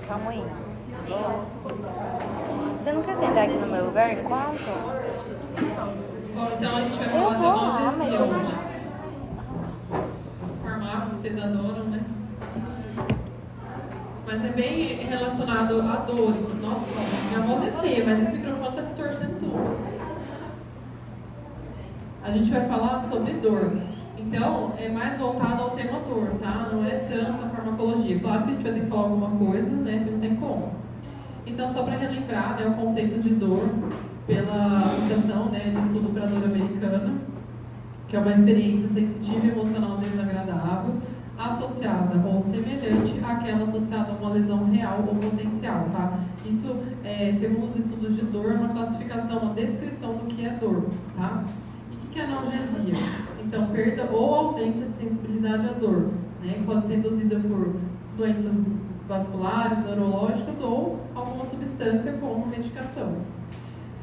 Calma aí. Você não quer sentar aqui no meu lugar enquanto? Bom, então a gente vai falar de analgesia hoje. Fármaco, vocês adoram, né? Mas é bem relacionado à dor. Nossa, minha voz é feia, mas esse microfone tá distorcendo tudo. A gente vai falar sobre dor. Então, é mais voltado ao tema dor, tá? Não é tanto a farmacologia. Claro que a gente vai ter que falar alguma coisa, né? Porque não tem como. Então, só para relembrar, né, o conceito de dor pela Associação, né, de Estudo para Dor Americana, que é uma experiência sensitiva e emocional desagradável, associada ou semelhante àquela associada a uma lesão real ou potencial, tá? Isso, segundo os estudos de dor, é uma classificação, uma descrição do que é dor, tá? E o que é analgesia? Então, perda ou ausência de sensibilidade à dor, né? Pode ser induzida por doenças vasculares, neurológicas ou alguma substância como medicação.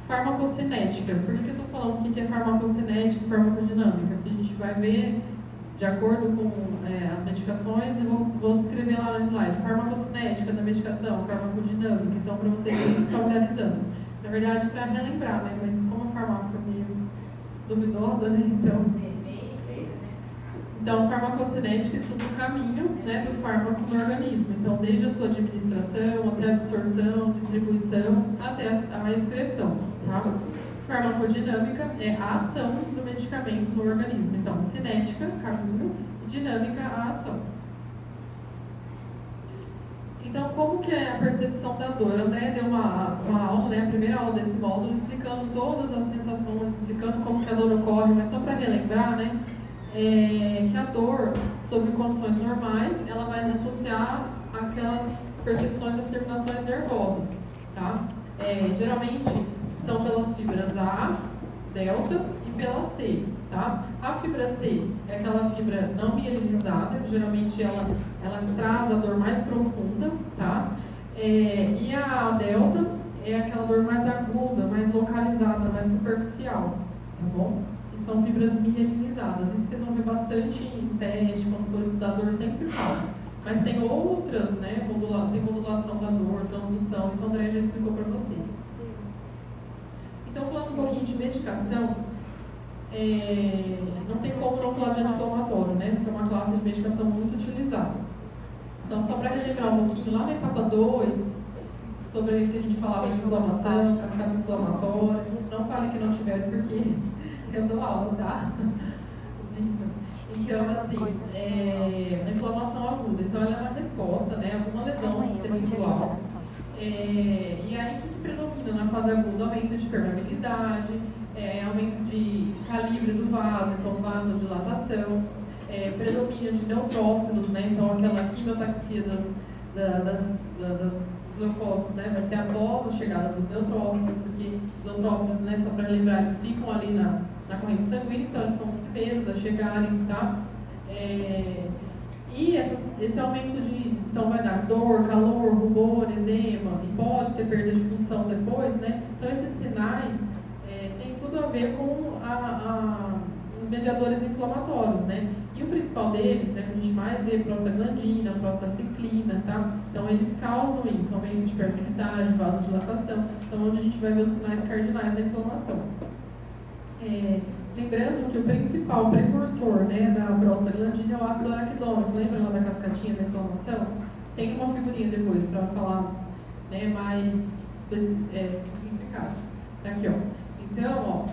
Farmacocinética. Por que eu estou falando o que é farmacocinética e farmacodinâmica? Porque a gente vai ver de acordo com as medicações e vou descrever lá no slide. Farmacocinética da medicação, farmacodinâmica. Então, para vocês irem se familiarizando. Na verdade, para relembrar, né? Mas como a farmácia foi meio duvidosa, né? Então, farmacocinética estuda o caminho, né, do fármaco no organismo. Então, desde a sua administração, até a absorção, distribuição, até a excreção, tá? Farmacodinâmica é a ação do medicamento no organismo. Então, cinética, caminho, e dinâmica, a ação. Então, como que é a percepção da dor? A André deu uma aula, né, a primeira aula desse módulo, explicando todas as sensações, explicando como que a dor ocorre, mas só para relembrar, né, que a dor, sob condições normais, ela vai associar aquelas percepções das terminações nervosas, tá? Geralmente são pelas fibras A, delta e pela C, tá? A fibra C é aquela fibra não mielinizada, geralmente ela traz a dor mais profunda, tá? E a delta é aquela dor mais aguda, mais localizada, mais superficial, tá bom? São fibras mielinizadas. Isso vocês vão ver bastante em teste, quando for estudar dor, sempre fala. Mas tem outras, né? Tem modulação da dor, transdução, isso o André já explicou para vocês. Então, falando um pouquinho de medicação, não tem como não falar de anti-inflamatório, né? Porque é uma classe de medicação muito utilizada. Então, só para relembrar um pouquinho, lá na etapa 2, sobre o que a gente falava de inflamação, cascata inflamatória, não fale que não tiver, porque eu dou aula, tá? Disso. Então, assim, a inflamação aguda. Então, ela é uma resposta, né? Alguma lesão tecidual. E aí, o que predomina na fase aguda? Aumento de permeabilidade, aumento de calibre do vaso, então vasodilatação, predomínio de neutrófilos, né? Então, aquela quimiotaxia dos leucócitos, né? Vai ser após a chegada dos neutrófilos, porque os neutrófilos, né, só para lembrar, eles ficam ali na corrente sanguínea, então eles são os primeiros a chegarem, tá? E esse aumento então vai dar dor, calor, rubor, edema, e pode ter perda de função depois, né? Então esses sinais têm tudo a ver com os mediadores inflamatórios, né? E o principal deles, né, que a gente mais vê, prostaglandina, prostaciclina, tá? Então eles causam isso, aumento de permeabilidade, vasodilatação, então onde a gente vai ver os sinais cardinais da inflamação. Lembrando que o principal precursor, né, da prostaglandina é o ácido araquidônico. Lembra lá da cascatinha da inflamação? Tem uma figurinha depois para falar, né, mais simplificado. Aqui, ó. Então, ó,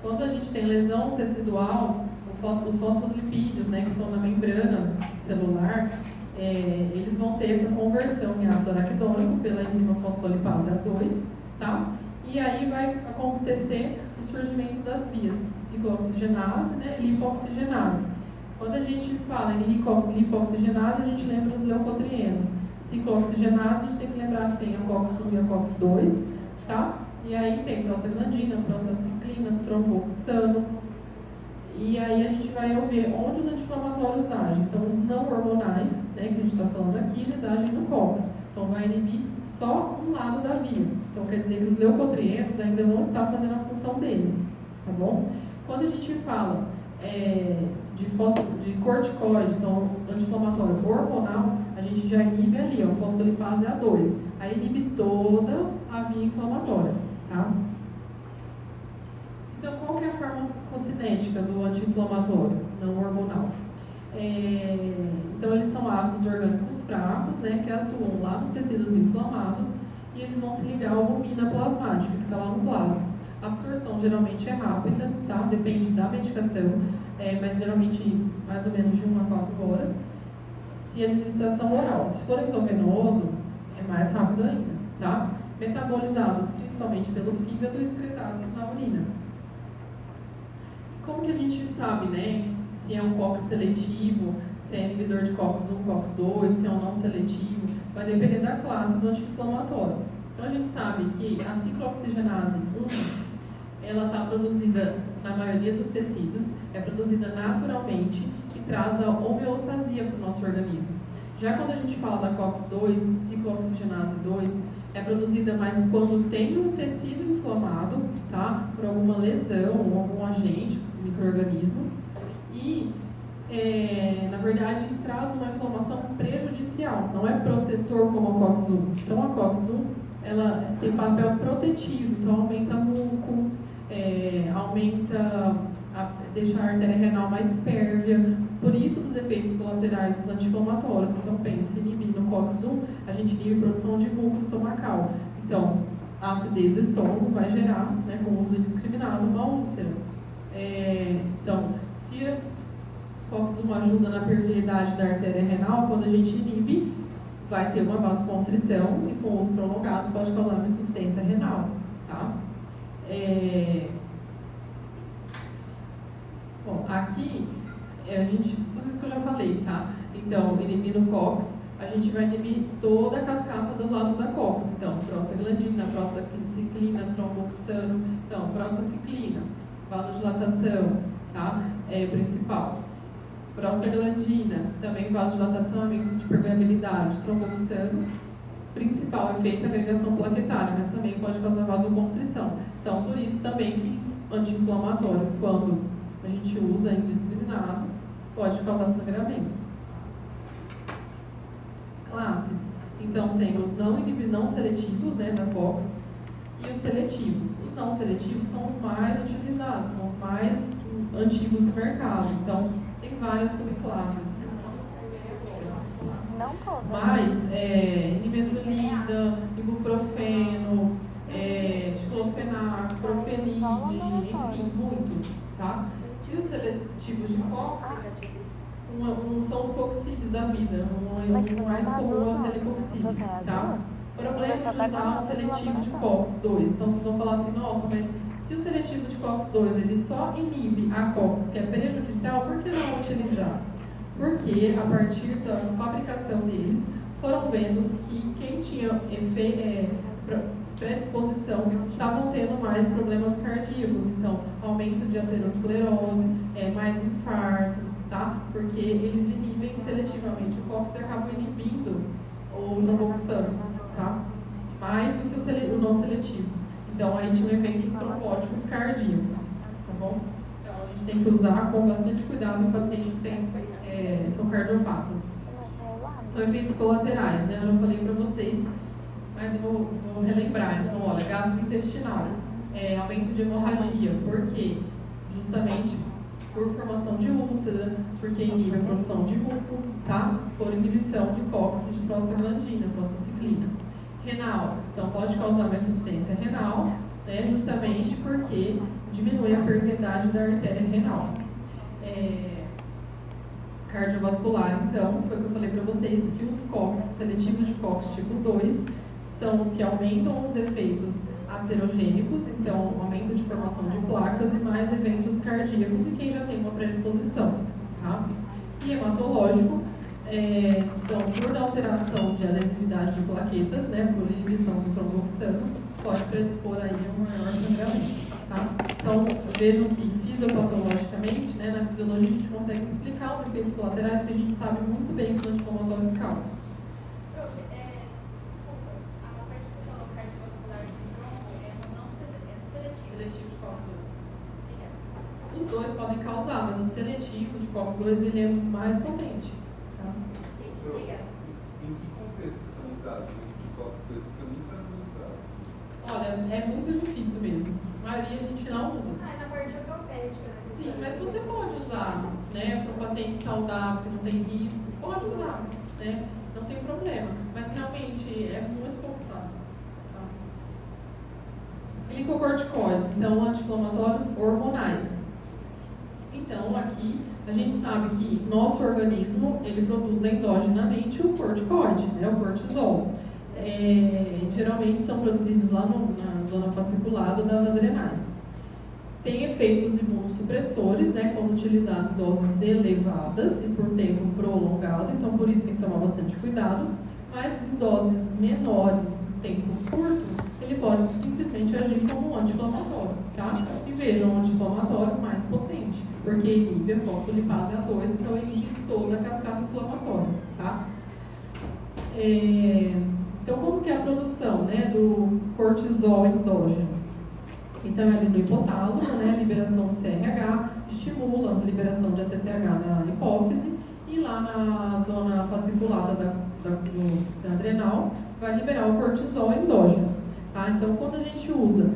quando a gente tem lesão tecidual, os fosfolipídios, né, que estão na membrana celular, eles vão ter essa conversão em ácido araquidônico pela enzima fosfolipase A2, tá? E aí vai acontecer o surgimento das vias ciclooxigenase, né, e lipoxigenase. Quando a gente fala em lipoxigenase, a gente lembra os leucotrienos. Ciclooxigenase, a gente tem que lembrar que tem a COX-1 e a COX-2, tá? E aí tem prostaglandina, prostaciclina, tromboxano. E aí a gente vai ver onde os anti-inflamatórios agem. Então, os não hormonais, né, que a gente está falando aqui, eles agem no COX. Então, vai inibir só um lado da via. Então, quer dizer que os leucotrienos ainda não estão fazendo a função deles, tá bom? Quando a gente fala de corticoide, então anti-inflamatório hormonal, a gente já inibe ali, ó, fosfolipase A2. Aí inibe toda a via inflamatória, tá? Então, qual que é a farmacocinética do anti-inflamatório não hormonal? Então, eles são ácidos orgânicos fracos, né, que atuam lá nos tecidos inflamados e eles vão se ligar à albumina plasmática, que está lá no plasma. A absorção geralmente é rápida, tá? Depende da medicação, mas geralmente mais ou menos de 1 a 4 horas. Se a administração oral, se for endovenoso, é mais rápido ainda, tá? Metabolizados principalmente pelo fígado e excretados na urina. Como que a gente sabe, né, se é um COX seletivo, se é inibidor de COX-1, COX-2, se é um não seletivo? Vai depender da classe do anti-inflamatório. Então a gente sabe que a ciclooxigenase 1, ela está produzida na maioria dos tecidos, é produzida naturalmente e traz a homeostasia para o nosso organismo. Já quando a gente fala da COX-2, ciclooxigenase 2, é produzida mais quando tem um tecido inflamado, tá? Por alguma lesão ou algum agente, micro-organismo, e na verdade traz uma inflamação prejudicial, não é protetor como a COX-1. Então a COX-1 ela tem papel protetivo, então aumenta muco, deixa a artéria renal mais pérvia, por isso dos efeitos colaterais dos anti-inflamatórios. Então pense, inibindo o COX-1, a gente inibe a produção de muco estomacal. Então, a acidez do estômago vai gerar, né, com o uso indiscriminado, uma úlcera. Então, se a COX-1 ajuda na permeabilidade da artéria renal, quando a gente inibe, vai ter uma vasoconstrição e com uso prolongado pode causar uma insuficiência renal, tá? Bom, aqui, tudo isso que eu já falei, tá? Então, inibindo o COX, a gente vai inibir toda a cascata do lado da COX. Então, prostaglandina, prostaciclina, tromboxano, então, prostaciclina, vasodilatação, tá? Principal. Prostaglandina, também vasodilatação, aumento de permeabilidade, tromboxano, principal efeito agregação plaquetária, mas também pode causar vasoconstrição. Então, por isso também que anti-inflamatório, quando a gente usa indiscriminado, pode causar sangramento. Classes. Então, tem os não seletivos, né, da COX, e os seletivos. Os não seletivos são os mais utilizados, são os mais antigos no mercado. Então, tem várias subclasses. Não todas. Mas, nimesulida, ibuprofeno, diclofenac, profenide, enfim, muitos, tá? E os seletivos de COX, são os coxibes da vida. O mais comum é o celecoxib, tá? O problema de usar o seletivo de COX-2. Então, vocês vão falar assim, nossa, mas se o seletivo de COX-2 ele só inibe a COX, que é prejudicial, por que não utilizar? Porque, a partir da fabricação deles, foram vendo que quem tinha predisposição estavam tendo mais problemas cardíacos. Então, aumento de aterosclerose, mais infarto, tá? Porque eles inibem seletivamente o COX e acabam inibindo o tromboxano, tá? Mais do que o não seletivo. Então, aí tinham eventos trombóticos cardíacos, tá bom? Então, a gente tem que usar com bastante cuidado em pacientes que são cardiopatas. Então, efeitos colaterais, né? Eu já falei para vocês, mas eu vou relembrar. Então, olha, gastrointestinal, aumento de hemorragia. Por quê? Justamente por formação de úlcera, porque inibe a produção de muco, tá? Por inibição de COX e de prostaglandina, prostaciclina. Renal, então pode causar uma insuficiência renal, né? Justamente porque diminui a permeabilidade da artéria renal. Cardiovascular, então, foi o que eu falei para vocês, que os COX, seletivos de COX tipo 2, são os que aumentam os efeitos aterogênicos, então aumento de formação de placas e mais eventos cardíacos, e quem já tem uma predisposição, tá? E hematológico, então, por alteração de adesividade de plaquetas, né, por inibição do tromboxano, pode predispor aí a um maior sangramento, tá? Então, vejam que fisiopatologicamente, né, na fisiologia a gente consegue explicar os efeitos colaterais que a gente sabe muito bem que os anti-inflamatórios causam. Seletivo de COX-2. Os dois podem causar, mas o seletivo de COX-2 ele é mais potente. Tá? Em que contexto são usados de COX-2? Porque eu nunca vi usado. Olha, é muito difícil mesmo. A maioria a gente não usa. Na parte ortopédica. Sim, mas você pode usar, né? Para um paciente saudável que não tem risco, pode usar, né? Não tem problema. Mas realmente é muito pouco usado. Tá? Glicocorticoides, então anti-inflamatórios hormonais. Então aqui a gente sabe que nosso organismo ele produz endogenamente o corticoide, né? O cortisol. Geralmente são produzidos lá na zona fasciculada das adrenais. Tem efeitos imunossupressores, né, quando utilizado em doses elevadas e por tempo prolongado, então por isso tem que tomar bastante cuidado. Mas em doses menores, em tempo curto, ele pode simplesmente agir como um anti-inflamatório, tá? E vejam, um anti-inflamatório mais potente, porque inibe a fosfolipase A2, então inibe toda a cascata inflamatória, tá? Então, como que é a produção, né, do cortisol endógeno? Então, ali no hipotálamo, né, liberação de CRH, estimula a liberação de ACTH na hipófise, e lá na zona fasciculada da adrenal, vai liberar o cortisol endógeno. Tá? Então, quando a gente usa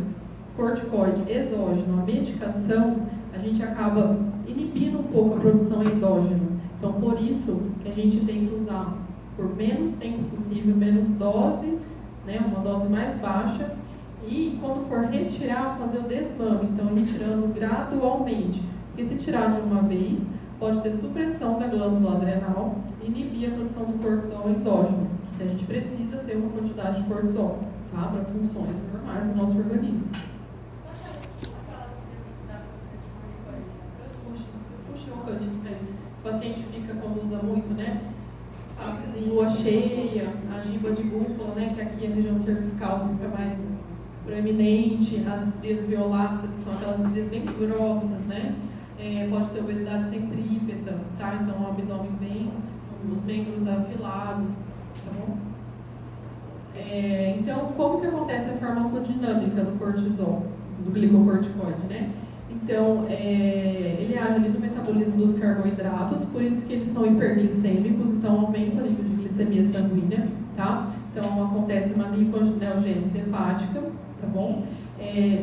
corticoide exógeno, a medicação, a gente acaba inibindo um pouco a produção endógena. Então, por isso que a gente tem que usar por menos tempo possível, menos dose, né, uma dose mais baixa, e quando for retirar, fazer o desmame, então retirando gradualmente, porque se tirar de uma vez, pode ter supressão da glândula adrenal e inibir a produção do cortisol endógeno, que a gente precisa ter uma quantidade de cortisol, tá, para as funções normais do nosso organismo. Puxa o cut, o paciente fica, quando usa muito, né, faces em lua cheia, a giba de búfala, né, que aqui a região cervical fica mais proeminente, as estrias violáceas, que são aquelas estrias bem grossas, né? Pode ter obesidade centrípeta, tá? Então, o abdômen bem, os membros afilados, tá bom? Então, como que acontece a farmacodinâmica do cortisol, do glicocorticoide, né? Então, ele age ali no metabolismo dos carboidratos, por isso que eles são hiperglicêmicos, então aumenta o nível de glicemia sanguínea, tá? Então, acontece uma gliconeogênese hepática, tá bom?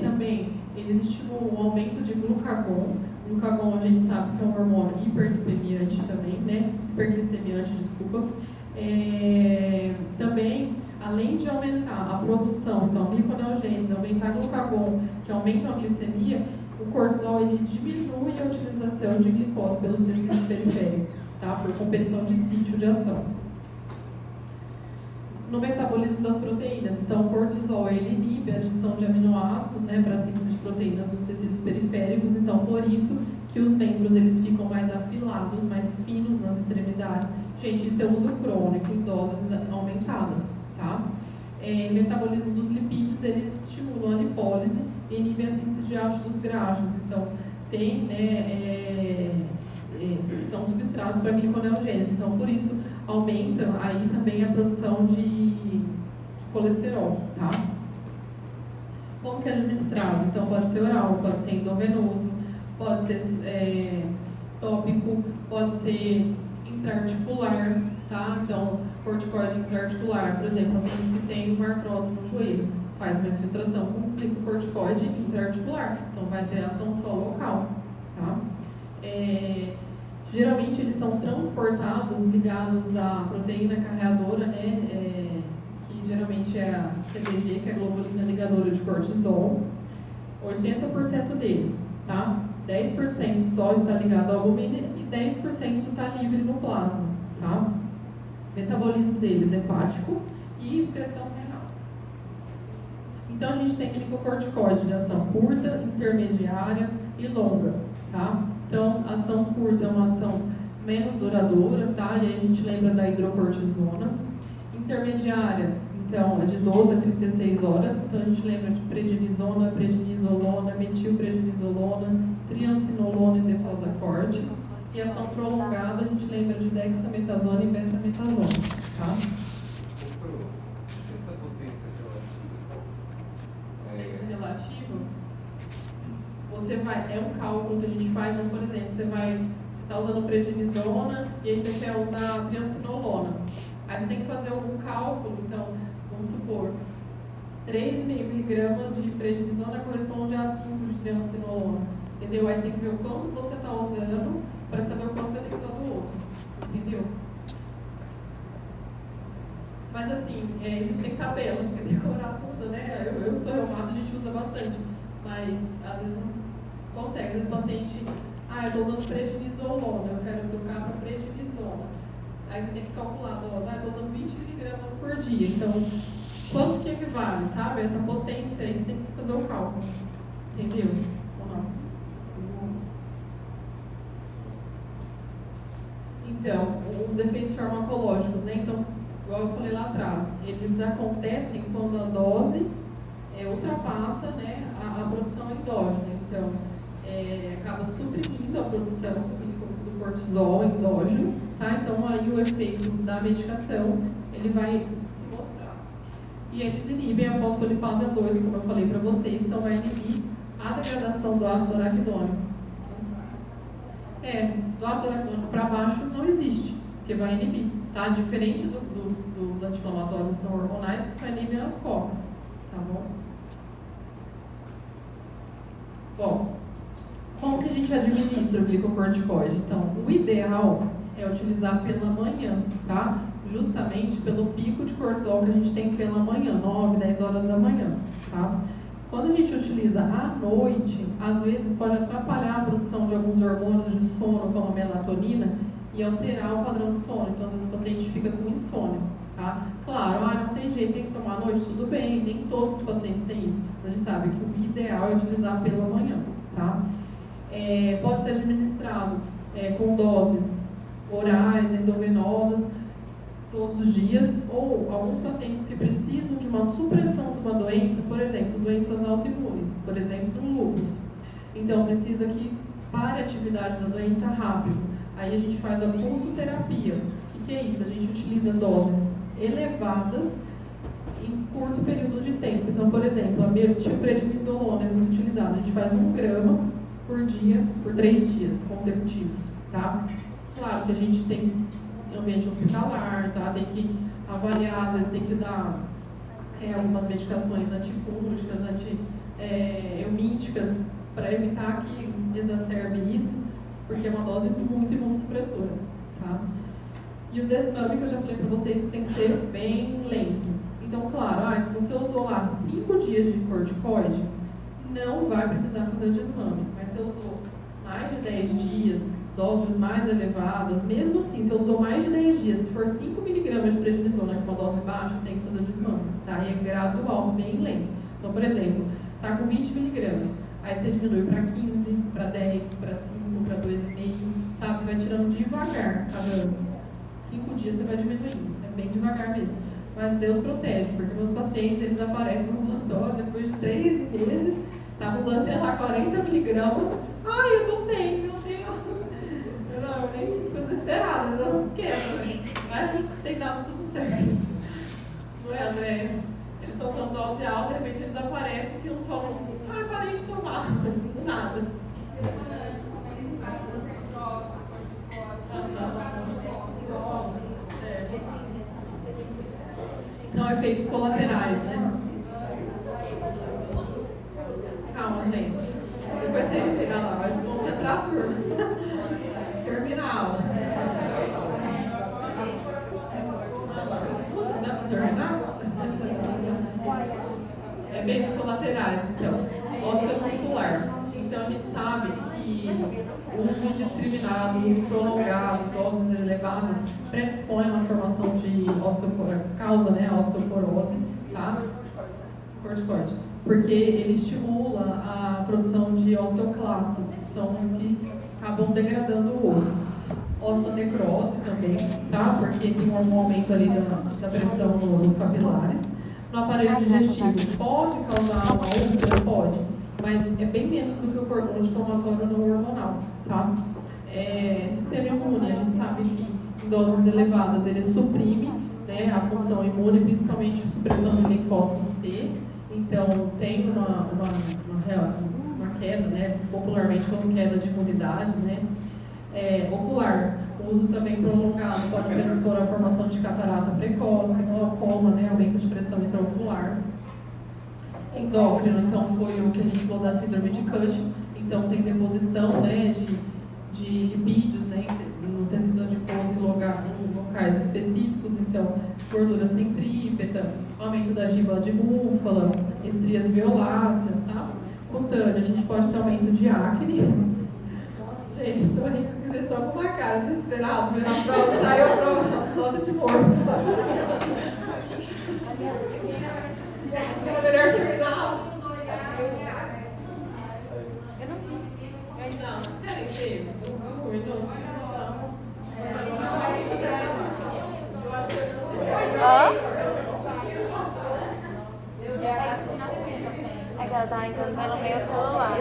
Também, eles estimulam o aumento de glucagon. Glucagon, a gente sabe que é um hormônio hiperlipemiante também, né? Hiperglicemiante, desculpa. Também, além de aumentar a produção, então, gliconeogênese, aumentar glucagon, que aumenta a glicemia, o cortisol ele diminui a utilização de glicose pelos tecidos periféricos, tá? Por competição de sítio de ação. No metabolismo das proteínas, então o cortisol ele inibe a adição de aminoácidos, né, para a síntese de proteínas nos tecidos periféricos, então por isso que os membros eles ficam mais afilados, mais finos nas extremidades. Gente, isso é uso crônico em doses aumentadas, tá? Metabolismo dos lipídios, eles estimulam a lipólise e inibem a síntese de ácidos graxos, então tem, né, são substratos para gliconeogênese, então por isso aumenta aí também a produção de colesterol, tá? Como que é administrado? Então pode ser oral, pode ser endovenoso, pode ser tópico, pode ser intraarticular, tá? Então, corticoide intraarticular, por exemplo, paciente que tem uma artrose no joelho, faz uma infiltração com glicocorticoide intraarticular, então vai ter ação só local, tá? Geralmente eles são transportados ligados à proteína carreadora, né, que geralmente é a CBG, que é a globulina ligadora de cortisol. 80% deles, tá? 10% só está ligado à albumina e 10% está livre no plasma, tá? Metabolismo deles é hepático e excreção renal. Então a gente tem glicocorticoide de ação curta, intermediária e longa, tá? Então, ação curta é uma ação menos duradoura, tá? E aí a gente lembra da hidrocortisona. Intermediária, então, é de 12 a 36 horas. Então, a gente lembra de prednisona, prednisolona, metilprednisolona, triancinolona e deflazacort. E ação prolongada, a gente lembra de dexametasona e betametasona, tá? Essa potência relativa? Potência relativa? é um cálculo que a gente faz, então, por exemplo, você está usando prednisona e aí você quer usar triancinolona. Aí você tem que fazer algum cálculo, então, vamos supor, 3,5 miligramas de prednisona corresponde a 5 de triancinolona, entendeu? Aí você tem que ver o quanto você está usando para saber o quanto você tem que usar do outro, entendeu? Mas assim, existem tabelas para decorar tudo, né? Eu sou reumato, a gente usa bastante, mas às vezes não consegue. Às vezes o paciente, eu estou usando prednisolona, eu quero trocar para prednisona. Aí você tem que calcular a dose, eu estou usando 20 miligramas por dia, então quanto que equivale, sabe? Essa potência aí, você tem que fazer o cálculo, entendeu? Ou não? Então, os efeitos farmacológicos, né? Então, igual eu falei lá atrás, eles acontecem quando a dose ultrapassa, né, a produção endógena. Então, acaba suprimindo a produção do cortisol endógeno, tá? Então, aí o efeito da medicação, ele vai se mostrar. E eles inibem a fosfolipase 2, como eu falei para vocês, então vai inibir a degradação do ácido araquidônico. Do ácido araquidônico para baixo não existe, porque vai inibir, tá? Diferente dos anti-inflamatórios não hormonais, que só inibem as COX, tá bom? Bom, como que a gente administra o glicocorticoide? Então, o ideal é utilizar pela manhã, tá? Justamente pelo pico de cortisol que a gente tem pela manhã, 9, 10 horas da manhã, tá? Quando a gente utiliza à noite, às vezes pode atrapalhar a produção de alguns hormônios de sono, como a melatonina, e alterar o padrão de sono. Então, às vezes o paciente fica com insônia, tá? Claro, não tem jeito, tem que tomar à noite, tudo bem, nem todos os pacientes têm isso. Mas a gente sabe que o ideal é utilizar pela manhã, tá? Pode ser administrado com doses orais, endovenosas, todos os dias, ou alguns pacientes que precisam de uma supressão de uma doença, por exemplo, doenças autoimunes, por exemplo, lúpus. Então, precisa que pare a atividade da doença rápido. Aí a gente faz a pulsoterapia. O que é isso? A gente utiliza doses elevadas em curto período de tempo. Então, por exemplo, a metilprednisolona é muito utilizada. A gente faz 1 grama por dia, por 3 dias consecutivos, tá? Claro que a gente tem ambiente hospitalar, tá? Tem que avaliar, às vezes tem que dar algumas medicações antifúngicas, eumíticas, para evitar que exacerbe isso, porque é uma dose muito imunossupressora, tá? E o desmame, que eu já falei para vocês, tem que ser bem lento. Então, claro, se você usou lá 5 dias de corticoide, não vai precisar fazer o desmame. Mas se você usou mais de 10 dias, doses mais elevadas, mesmo assim, se eu usou mais de 10 dias, se for 5 miligramas de prednisona, que é uma dose baixa, tem que fazer o desmame, tá? E é gradual, bem lento. Então, por exemplo, tá com 20 miligramas, aí você diminui para 15, para 10, para 5, para 2,5, sabe? Vai tirando devagar, cada 5 dias você vai diminuindo, é bem devagar mesmo. Mas Deus protege, porque meus pacientes, eles aparecem no ambulatório depois de 3 meses, tá usando, sei lá, 40 miligramas, eu tô sem, meu Deus. Eu nem fico desesperada, mas eu não quero, né? Mas tem dado tudo certo. Não é, André? Eles estão usando dose alta, de repente eles aparecem que não tomam. Eu parei de tomar, do nada. Então, efeitos colaterais, né? Calma, gente. Depois vocês veem, lá, vai desconcentrar a turma. Termina a aula. Dá pra terminar? Efeitos colaterais, então. Osteomuscular. Então, a gente sabe que o uso indiscriminado, o uso prolongado, doses elevadas, predispõe a uma formação de causa, né, a osteoporose, tá? Corticoide. Porque ele estimula a produção de osteoclastos, que são os que acabam degradando o osso. Osteonecrose também, tá? Porque tem um aumento ali da pressão nos capilares. No aparelho digestivo, pode causar uma úlcera? Pode, mas é bem menos do que o anti-inflamatório não hormonal, tá? Sistema imune, a gente sabe que em doses elevadas ele suprime, né, a função imune, principalmente a supressão de linfócitos T. Então, tem uma queda, né? Popularmente como queda de imunidade, né? Ocular, o uso também prolongado pode predispor à formação de catarata precoce, glaucoma, né? Aumento de pressão intraocular. Endócrino, então foi o que a gente falou da síndrome de Cushing, então tem deposição, né, de lipídios, né, no tecido adiposo em locais específicos, então gordura centrípeta, aumento da giba de búfala, estrias violáceas, tá? Cutânea, a gente pode ter aumento de acne. Gente, estou rindo porque vocês estão com uma cara desesperada, vendo a prova, saiu a prova, foto de morto, tá tudo aqui. Acho que era melhor terminar. Eu não vi. Não, vocês querem ver uns 5 minutos? Vocês estão. Eu acho que eu não sei se É que ela tá entrando pelo meu celular.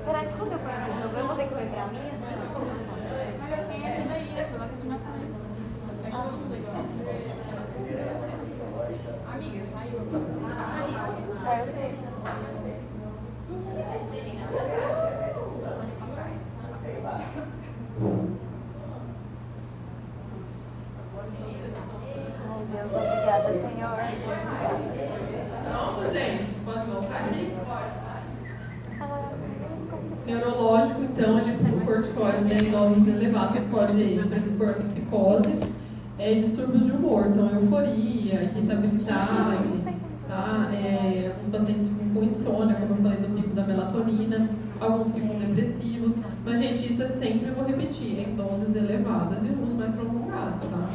Será que quando eu for de novo eu vou ter que lembrar a minha? Amiga, saiu. Saiu tudo. Ai, Deus, obrigada, Senhor. Pronto, gente? Pode voltar aqui? Agora, Neurológico, então, o corticoide, né, em doses elevadas pode predispor psicose, distúrbios de humor, então euforia, irritabilidade, tá? Alguns pacientes com insônia, como eu falei do pico da melatonina, alguns ficam depressivos, mas, gente, isso é sempre, eu vou repetir, em doses elevadas e o uso mais prolongado, tá?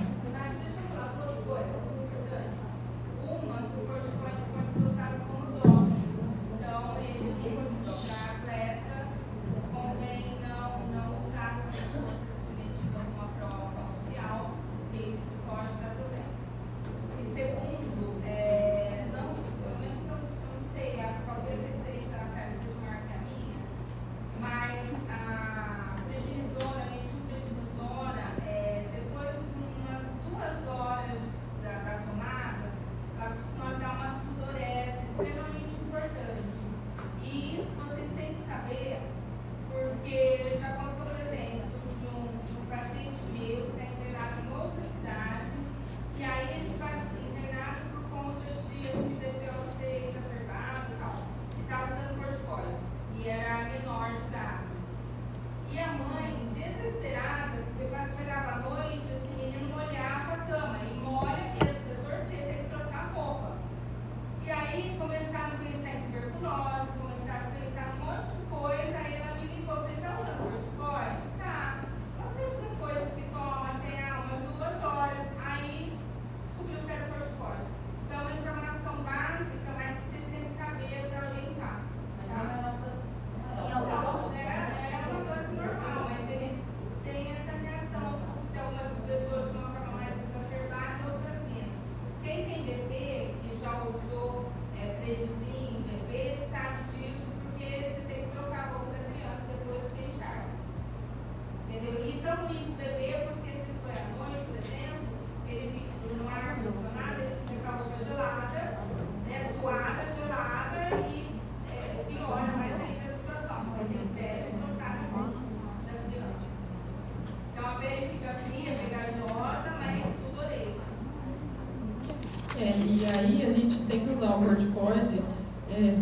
E aí a gente tem que usar o corticoide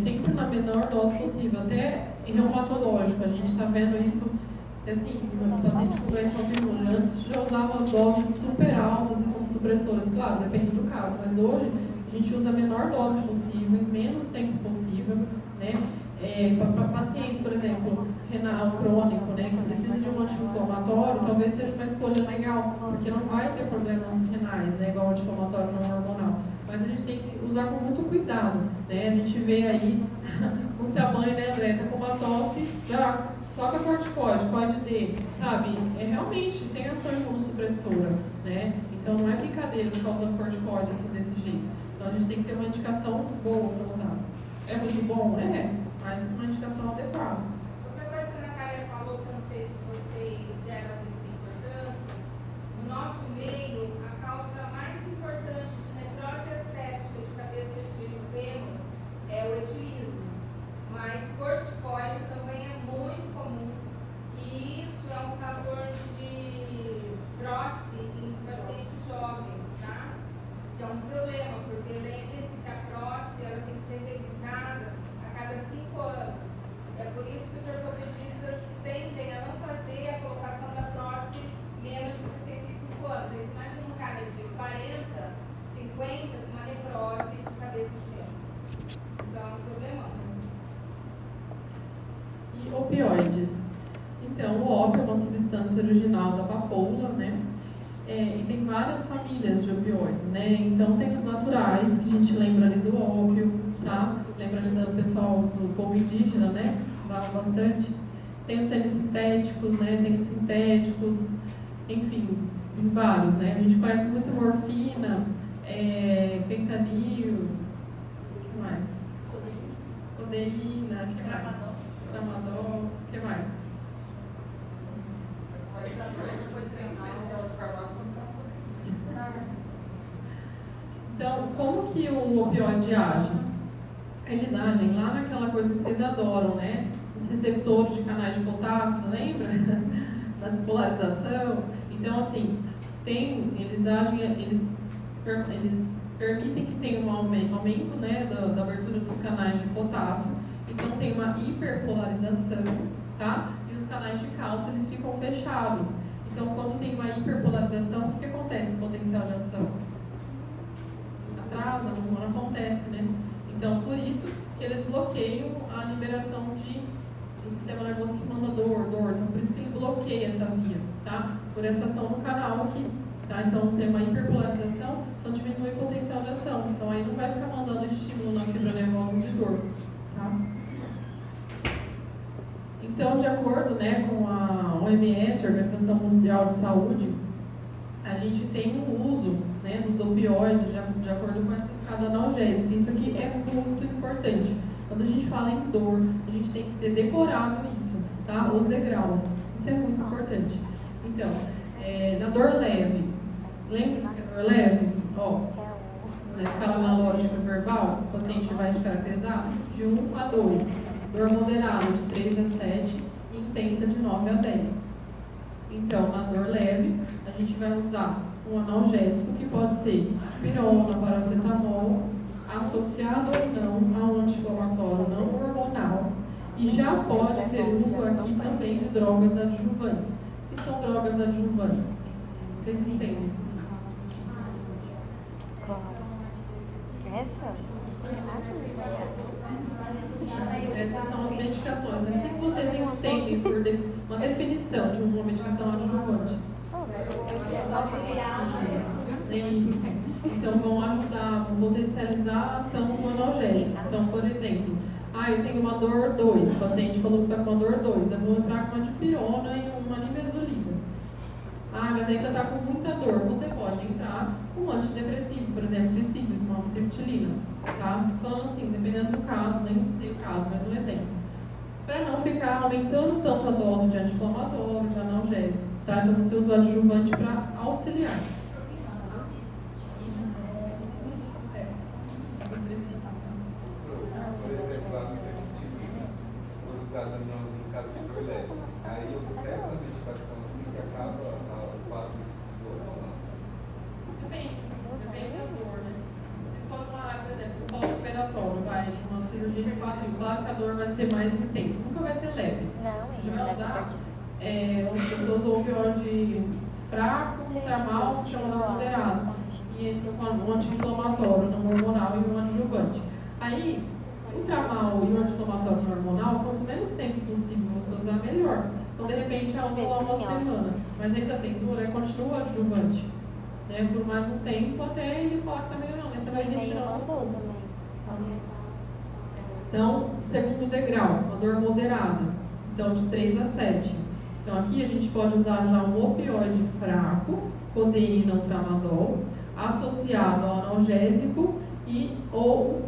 sempre na menor dose possível, até em reumatológico. A gente está vendo isso, assim, no paciente com doença autoimune. Antes já usava doses super altas e como supressoras, claro, depende do caso, mas hoje a gente usa a menor dose possível, em menos tempo possível, né? Para pacientes, por exemplo, renal crônico, né, que precisa de um anti-inflamatório, talvez seja uma escolha legal, porque não vai ter problemas renais, né, igual o anti-inflamatório não hormonal. Mas a gente tem que usar com muito cuidado, né? A gente vê aí muita mãe, né, André, tá com uma tosse, já só com a corticoide, pode D, sabe? Realmente tem ação imunossupressora, né? Então não é brincadeira ficar usando corticoide assim desse jeito. Então a gente tem que ter uma indicação boa para usar. É muito bom? Mas com uma indicação adequada. Outra coisa que a Natália falou, que eu não sei se vocês deram muita importância, no nosso meio, a causa mais importante de necrose asséptica de cabeça de giro fêmur E tem várias famílias de opioides, né? Então tem os naturais, que a gente lembra ali do ópio, tá? Lembra ali do pessoal do povo indígena, né? Usava bastante. Tem os semissintéticos, né? Tem os sintéticos, enfim, tem vários, né? A gente conhece muito morfina, fentanil, o que mais? Codeína, o que mais? Tramadol, o que mais? Então, como que o opioide age? Eles agem lá naquela coisa que vocês adoram, né? Os receptores de canais de potássio, lembra? Da despolarização. Então, assim, eles permitem que tenha um aumento, né, da abertura dos canais de potássio. Então, tem uma hiperpolarização, tá? E os canais de cálcio, eles ficam fechados. Então, quando tem uma hiperpolarização, o que acontece com o potencial de ação? Atrasa, não acontece, né? Então, por isso que eles bloqueiam a liberação do sistema nervoso que manda dor. Então, por isso que ele bloqueia essa via, tá? Por essa ação no canal aqui, tá? Então, tem uma hiperpolarização, então diminui o potencial de ação. Então, aí não vai ficar mandando estímulo na fibra nervosa de dor, tá? Então, de acordo, né, com a OMS, Organização Mundial de Saúde, a gente tem um uso, né, dos opioides de acordo com essa escada analgésica. Isso aqui é muito importante. Quando a gente fala em dor, a gente tem que ter decorado isso, tá? Os degraus. Isso é muito importante. Então, na dor leve, lembra que a dor leve, ó, na escala analógica verbal, o paciente vai caracterizar de 1 a 2. Dor moderada de 3 a 7 e intensa de 9 a 10. Então, na dor leve, a gente vai usar um analgésico que pode ser pirona, paracetamol, associado ou não a um anti-inflamatório não hormonal. E já pode ter uso aqui também de drogas adjuvantes. O que são drogas adjuvantes? Vocês entendem isso? Essa? Isso, essas são as medicações. Mas o que vocês entendem por uma definição de uma medicação adjuvante? Isso. Então vão ajudar, vão potencializar a ação do analgésico. Então, por exemplo, eu tenho uma dor 2, o paciente falou que está com uma dor 2, eu vou entrar com uma dipirona e uma nimesulida. Mas ainda está com muita dor. Você pode entrar com um antidepressivo, por exemplo, tricíclico, uma triptilina. Tá? Estou falando assim, dependendo do caso, nem sei o caso, mas um exemplo. Para não ficar aumentando tanto a dose de anti-inflamatório, de analgésico. Tá? Então você usa o adjuvante para auxiliar. Por exemplo, a triptilina foi usada no caso de dor leve. Aí o excesso da medicação assim que acaba o fato de dor ou não? Depende da dor, né? Se for por exemplo, pós-operatório, uma cirurgia de quadril, claro que a dor vai ser mais intensa, nunca vai ser leve. A gente vai usar onde a pessoa usou opioide fraco, tramal, que é uma dor moderada, e entrou com um anti-inflamatório não hormonal e um adjuvante. Aí, o tramal e o anti-inflamatório não hormonal, quanto menos tempo possível você usar, melhor. Então, de repente, ela usou lá uma semana, mas ainda tem dor, aí continua adjuvante, né, por mais um tempo, até ele falar que está melhorando, aí você vai retirando aos poucos. Então, segundo degrau, a dor moderada, então de 3 a 7. Então, aqui a gente pode usar já um opioide fraco, codeína ou tramadol, associado ao analgésico ou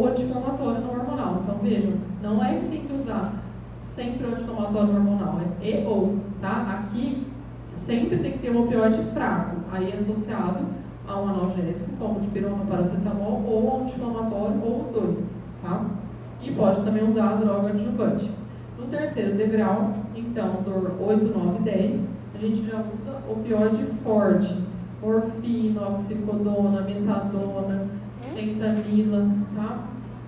anti-inflamatório não hormonal. Então, vejam, não é que tem que usar sempre o anti-inflamatório não hormonal, é ou, tá? Aqui sempre tem que ter um opioide fraco, aí associado a um analgésico, como dipirona, paracetamol, ou anti-inflamatório, ou os dois, tá? E pode também usar a droga adjuvante. No terceiro degrau, então, dor 8, 9 e 10, a gente já usa opioide forte, morfina, oxicodona, metadona, fentanila, tá?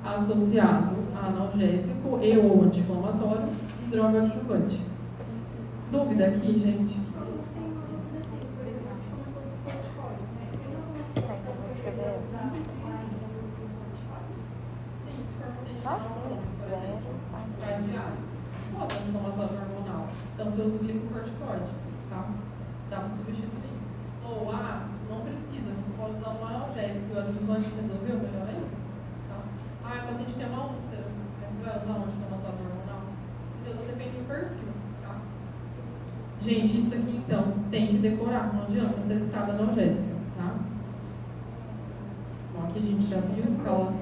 Associado a analgésico e ou anti-inflamatório e droga adjuvante. Dúvida aqui, gente? Sim, se for paciente por exemplo, faz diálise. Pode anti-inflamatório hormonal. Então você usa o glicocorticoide, tá? Dá para substituir. Ou, não precisa, você pode usar um analgésico e o adjuvante resolveu, melhor ainda. Tá? O paciente tem uma úlcera, aí você vai usar um anti-inflamatório hormonal? Entendeu? Então depende do perfil. Tá? Gente, isso aqui então tem que decorar, não adianta essa escada analgésica. Tá? Bom, aqui a gente já viu a escala.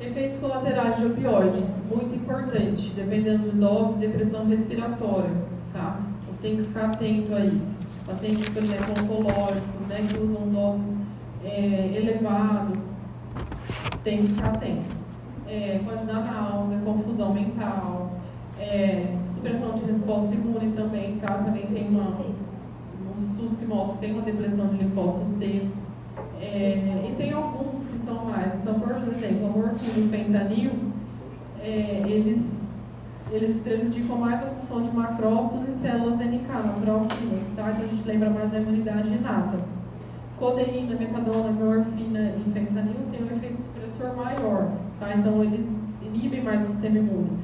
Efeitos colaterais de opioides, muito importante, dependendo de dose, depressão respiratória, tá? Então, tem que ficar atento a isso. Pacientes, por exemplo, oncológicos, né, que usam doses elevadas, tem que ficar atento. Pode dar náusea, confusão mental, supressão de resposta imune também, tá? Também tem uns estudos que mostram que tem uma depressão de linfócitos T. E tem alguns que são mais. Então, por exemplo, a morfina e o fentanil, eles prejudicam mais a função de macrócitos e células NK, natural killer, tá? Então a gente lembra mais da imunidade inata. Codeína, metadona, morfina e fentanil têm um efeito supressor maior, tá? Então eles inibem mais o sistema imune.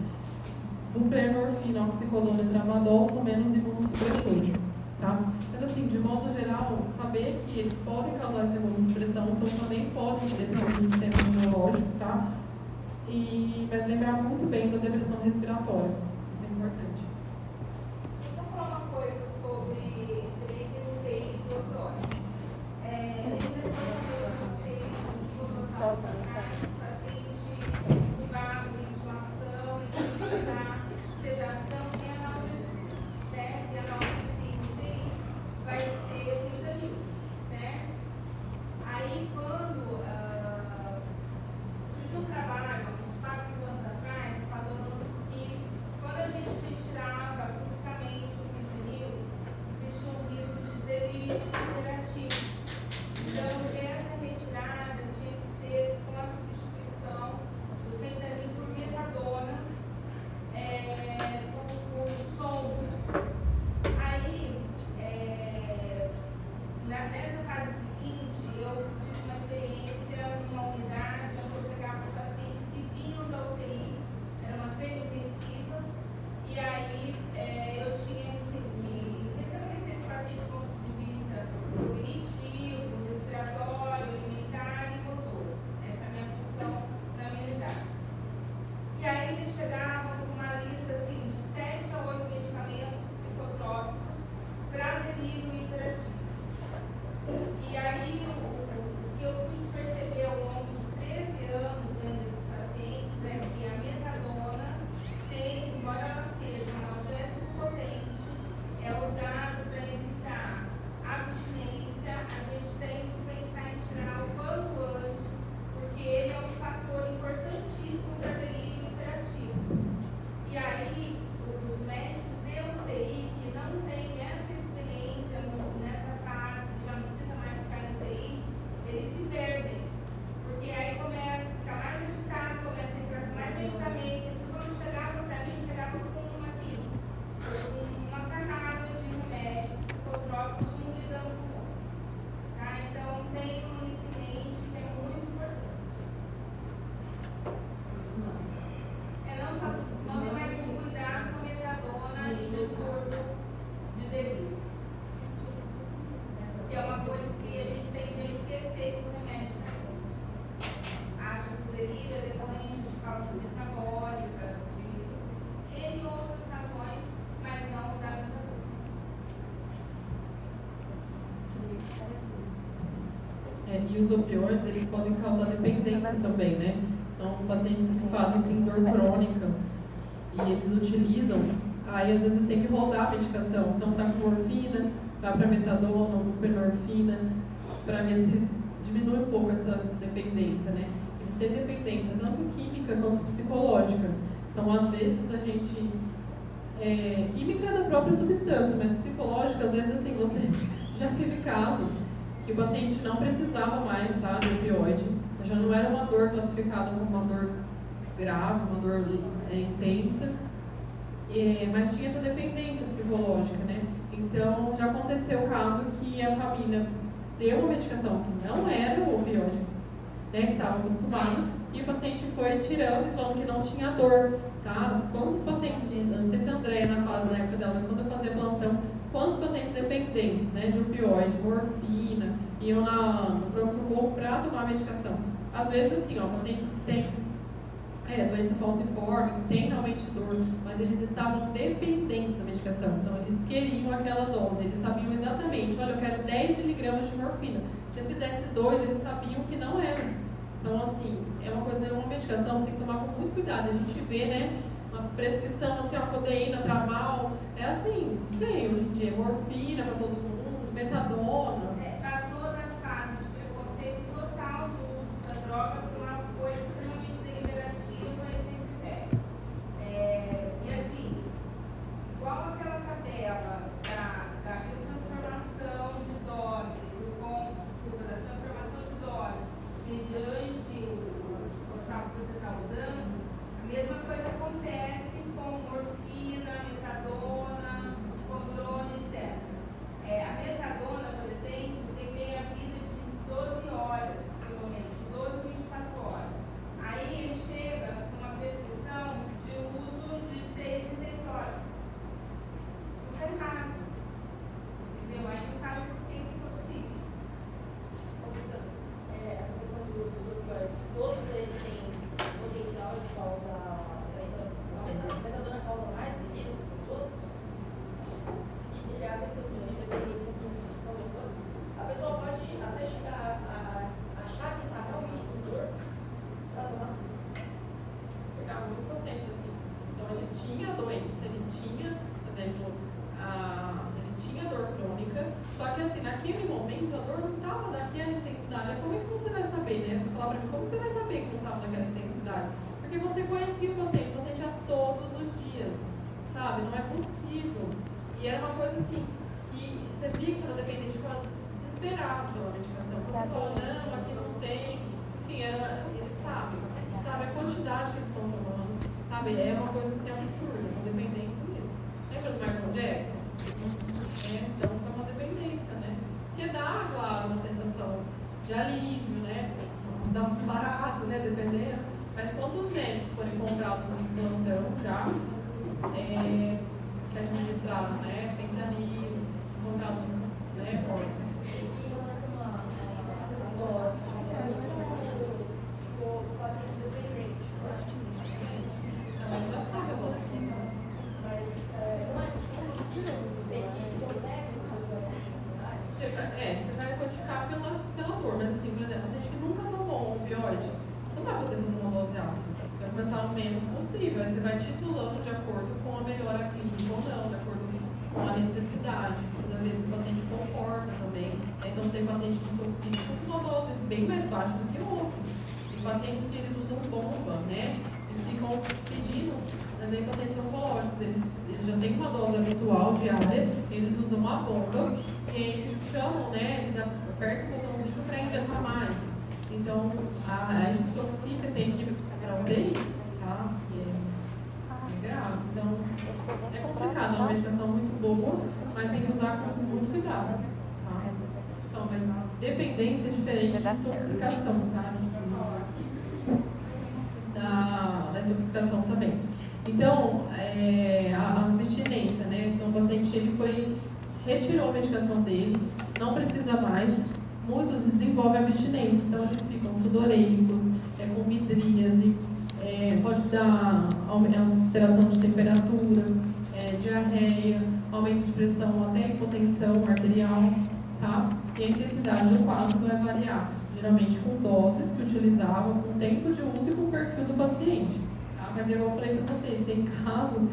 Buprenorfina, oxicodona e tramadol são menos imunossupressores. Tá? Mas assim, de modo geral, saber que eles podem causar essa imunossupressão, então também podem depender do sistema imunológico, tá? Mas lembrar muito bem da depressão respiratória, isso é importante. Deixa eu falar uma coisa sobre experiência no UTI do opioide. Lembra quando vocês colocaram paciente privado, ventilação, e utilizar sedação e analgesia, certo? E analgesia no UTI vai ser o fentanil, certo? Aí quando surgiu um trabalho, uns 4 anos atrás, falando que quando a gente retirava publicamente o fentanil, existia um risco de delírio interativo. Então, essa retirada tinha que ser com a substituição do fentanil por metadona com sonda. Aí, nessa fase seguinte, eu tive uma experiência numa unidade onde eu pegava os pacientes que vinham da UTI, era uma semi-intensiva, e aí eu tinha que restabelecer esse paciente do ponto de vista cognitivo, respiratório, alimentar e motor. Essa é a minha função na minha unidade. E aí eles chegavam com uma lista assim, de 7 a 8 medicamentos psicotrópicos para delírio hiperativo. E aí o que eu pude perceber ao longo de 13 anos vendo esses pacientes é que a metadona tem, embora ela seja um analgésico potente, é usado para evitar abstinência. A gente tem que pensar em tirar o quanto antes, porque ele é um fator importantíssimo para delírio hiperativo. E aí, os médicos de UTI que não têm essa experiência nessa fase, que já não precisa mais ficar em UTI, eles se perdem. Porque aí começa a ficar mais agitado, começa a entrar com mais medicamento. Então, quando chegava para mim, chegava com uma carrada de remédios psicotrópicos, não lidando com. Tá? Então, tenham isso em mente, que é muito importante. Não só nome, mas um cuidado com metadona e distúrbio de delírio. Que é uma coisa que a gente tende a esquecer com o remédio, né? Acha que o delírio é decorrente de causas metabólicas, de N outras razões, mas não da metadona. E os opioides, eles podem causar dependência também, né? Então, pacientes que têm dor crônica e eles utilizam, aí às vezes tem que rodar a medicação. Então, tá com morfina, vai para metadona, buprenorfina, para ver se diminui um pouco essa dependência, né? Eles têm dependência tanto química quanto psicológica. Então, às vezes a gente... química é da própria substância, mas psicológica, às vezes assim, você já teve caso que o paciente não precisava mais, tá, de opioide, já não era uma dor classificada como uma dor grave, uma dor intensa, mas tinha essa dependência psicológica, né? Então, já aconteceu o caso que a família deu uma medicação que não era o opioide, né, que estava acostumado, e o paciente foi tirando e falando que não tinha dor, tá? Quantos pacientes, não sei se a Andréia na época dela, mas quando eu fazia plantão, quantos pacientes dependentes, né, de opioide, morfina, iam no pronto-socorro para tomar medicação. Às vezes, assim, ó, pacientes que têm doença falciforme, que tem realmente dor, mas eles estavam dependentes da medicação, então eles queriam aquela dose, eles sabiam exatamente, olha, eu quero 10 miligramas de morfina. Se eu fizesse 2, eles sabiam que não era. Então, assim, é uma medicação que tem que tomar com muito cuidado. A gente vê, né, uma prescrição, assim, ó, codeína, tramal, é assim, não sei, hoje em dia, morfina para todo mundo, metadona. Passou da fase de preconceito total do uso da droga para uma coisa extremamente deliberativa e sem critério. E assim, igual aquela tabela da biotransformação de dose, da transformação de dose mediante o local que você está usando, a mesma coisa acontece com morfina, metadona, escondrona, etc. A metadona, por exemplo, tem meia-vida de 12 horas, pelo menos, de 12 a 24 horas. Aí ele chega com uma prescrição de uso de 6 em 6 horas. Não é errado. Entendeu? Aí não sabe por que que intoxica. Essa questão dos opioides, todos eles têm potencial de causar a metadona causa mais veneno do que os outros? E a questão de dependência de a pessoa pode até chegar a achar que está realmente com dor para tomar. Pegava muito paciente assim. Então ele tinha a doença, ele tinha, por exemplo, ele tinha dor crônica, só que assim, naquele momento a dor não estava daquela intensidade. Como é que você vai saber, né? Você fala pra mim, como você vai saber que não estava naquela intensidade? Porque você conhecia o paciente ia todos os dias, sabe? Não é possível. E era uma coisa assim, que você fica dependente, desesperado pela medicação. Quando você fala, não, aqui não tem, enfim, eles sabem a quantidade que eles estão tomando, sabe? É uma coisa assim absurda, uma dependência mesmo. Lembra do Michael Jackson? Então foi uma dependência, né? Porque dá, claro, uma sensação de alívio, né? Dá um barato, né? Dependendo. Mas quando os médicos forem encontrados em plantão já, que administraram, né? Fentanil, encontrados, né? Mortos. Em relação a dose, o paciente dependente, Também já sabe a dose que tem. mas não é possível ter que ir ao médico Você vai codificar pela dor, mas assim, por exemplo, paciente que nunca tomou um opioide, você não vai poder fazer uma dose alta. Você vai começar o menos possível, aí você vai titulando de acordo com a melhora clínica ou não, de acordo com a necessidade. Precisa ver se o paciente comporta também. Então tem paciente que intoxica com uma dose bem mais baixa do que outros. Tem pacientes que eles usam bomba, né? E ficam pedindo, mas aí pacientes oncológicos, eles já têm uma dose habitual diária, eles usam uma bomba e aí eles chamam, né? Eles apertam o botãozinho para injetar mais. Então, a intoxica tem que ir para UTI, tá? Que é grave. Então, é complicado, é uma medicação muito boa, mas tem que usar com muito cuidado, tá? Então, mas dependência é diferente de intoxicação, tá? Da intoxicação também. Então, a abstinência, né? Então, o paciente ele retirou a medicação dele, não precisa mais. Muitos desenvolvem abstinência, então eles ficam sudoreicos, com midríase, pode dar alteração de temperatura, diarreia, aumento de pressão, até hipotensão arterial, tá? E a intensidade do quadro vai variar, geralmente com doses que utilizavam, com tempo de uso e com o perfil do paciente. Tá? Mas eu falei para vocês, tem caso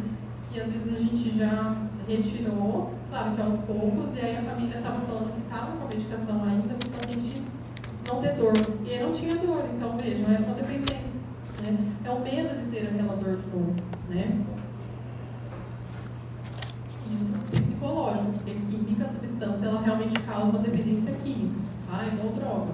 que às vezes a gente já retirou, claro que aos poucos, e aí a família estava falando que estava com a medicação ainda para o paciente não ter dor. E ele não tinha dor, então vejam, era uma dependência. Né? É o medo de ter aquela dor de novo. Né? Isso psicológico, porque química, a substância, ela realmente causa uma dependência química, tá? É igual droga.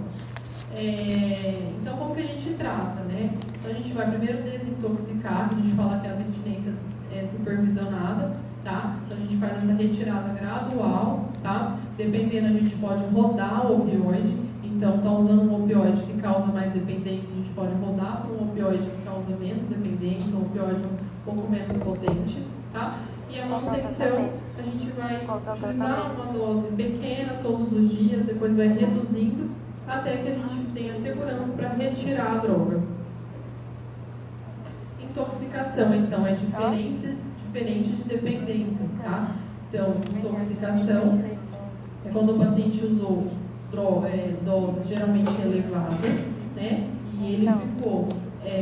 Então, como que a gente trata, né? Então, a gente vai primeiro desintoxicar, a gente fala que a abstinência é supervisionada, tá? Então, a gente faz essa retirada gradual, tá? Dependendo, a gente pode rodar o opioide. Então, tá usando um opioide que causa mais dependência, a gente pode rodar para um opioide que causa menos dependência, um opioide um pouco menos potente, tá? E a manutenção a gente vai Qual que é o utilizar tratamento? uma dose pequena todos os dias, depois vai reduzindo, até que a gente tenha segurança para retirar a droga. Intoxicação, então, é diferente de dependência, tá? Então, intoxicação é quando o paciente usou doses geralmente elevadas, né? E ele ficou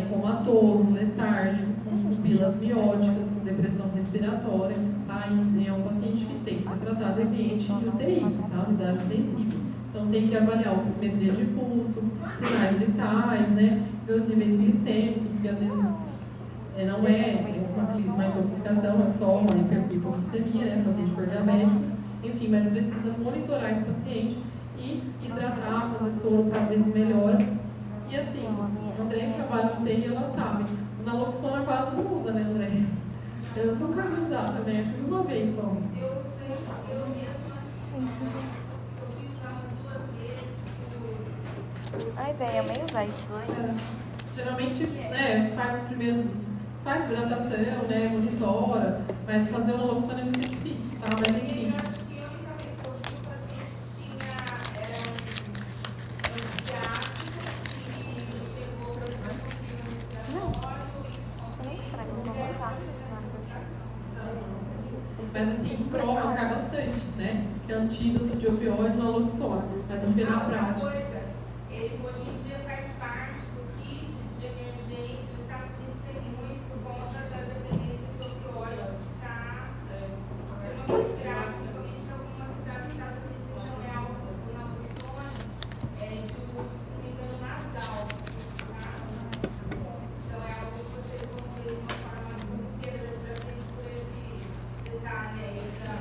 comatoso, letárgico, com pupilas mióticas, com depressão respiratória, tá? E é um paciente que tem que ser tratado em ambiente de UTI, tá? Unidade intensiva. Então, tem que avaliar a oximetria de pulso, sinais vitais, né? Ver os níveis glicêmicos, porque às vezes não é uma intoxicação, é só uma hipoglicemia, né? Se o paciente for diabético. Enfim, mas precisa monitorar esse paciente e hidratar, fazer soro para ver se melhora. E assim, a André que trabalha no UTI, ela sabe. Naloxona quase não usa, né, André? Eu nunca vi usar também, acho que uma vez só. Eu mesma eu fui usar umas 2 vezes. A ideia é meio usar isso, né? Geralmente, faz os primeiros, faz hidratação, né, monitora, mas fazer uma naloxona é muito difícil, tá? Mas enfim. Eu acho que a única vez que eu fui, o paciente era um antiácido e chegou para o Você nem escreve, não vou botar. Mas assim, prova cai bastante, né? Que é antídoto de opioide naloxona. Mas a gente vê na prática. Ele hoje em dia faz parte do kit de emergência dos Estados Unidos, tem muito por conta da dependência de opioide, que está extremamente grave, principalmente em algumas cidades dos Estados Unidos, região é alta do naloxona, de uso, se não me engano, nasal, tá? Então é algo que vocês vão ver de uma forma mais corriqueira, da gente por esse detalhe aí da...